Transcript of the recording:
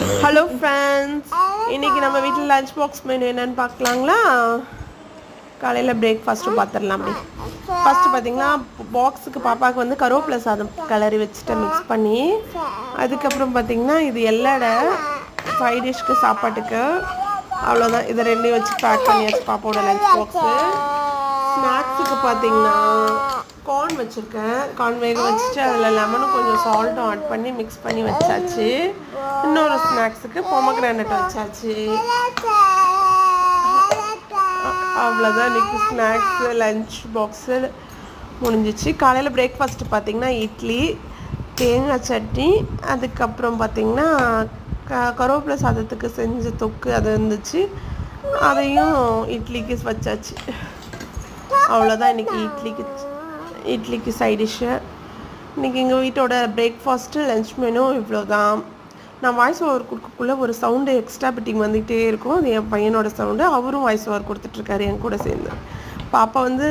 Hello friends, இன்றைக்கி நம்ம வீட்டில் லஞ்ச் பாக்ஸ் மெனு என்னென்னு பார்க்கலாங்களா? காலையில் பிரேக்ஃபாஸ்ட்டு பார்த்துடலாம். அப்படி ஃபஸ்ட்டு பார்த்திங்கன்னா பாக்ஸுக்கு பாப்பாவுக்கு வந்து கருவேப்பிலை சாதம் கிளறி வச்சுட்டு மிக்ஸ் பண்ணி, அதுக்கப்புறம் பார்த்திங்கன்னா இது எல்லடை சைட் டிஷ்க்கு சாப்பாட்டுக்கு அவ்வளோதான். இதை ரெண்டையும் வச்சு பேக் பண்ணியாச்சு பாப்பாவோட லஞ்ச் பாக்ஸு. ஸ்நாக்ஸுக்கு பார்த்திங்கன்னா கார்ன் வச்சுருக்கேன். கார்ன் வேக வச்சுட்டு அதில் லெமனும் கொஞ்சம் சால்ட்டும் ஆட் பண்ணி மிக்ஸ் பண்ணி வச்சாச்சு. இன்னொரு ஸ்நாக்ஸுக்கு பொமக்ரானட் வச்சாச்சு. அவ்வளோதான் இன்றைக்கி ஸ்நாக்ஸு லஞ்ச் பாக்ஸு முடிஞ்சிச்சு. காலையில் பிரேக்ஃபாஸ்ட்டு பார்த்திங்கன்னா இட்லி, தேங்காய் சட்னி, அதுக்கப்புறம் பார்த்திங்கன்னா கருவேப்பிலை சாதத்துக்கு செஞ்ச தொக்கு அது இருந்துச்சு, அதையும் இட்லிக்கு வச்சாச்சு. அவ்வளோதான் இன்றைக்கி இட்லிக்கு சைட் டிஷ்ஷு. இன்றைக்கி எங்கள் வீட்டோட பிரேக்ஃபாஸ்ட்டு லஞ்ச் மெனு இவ்வளோ தான். நான் வாய்ஸ் ஓவர் கொடுக்கக்குள்ளே ஒரு சவுண்டு எக்ஸ்ட்ரா பிட்டிங் வந்துகிட்டே இருக்கும். அது என் பையனோட சவுண்டு. அவரும் வாய்ஸ் ஓவர் கொடுத்துட்ருக்காரு என் கூட சேர்ந்து. பாப்பா வந்து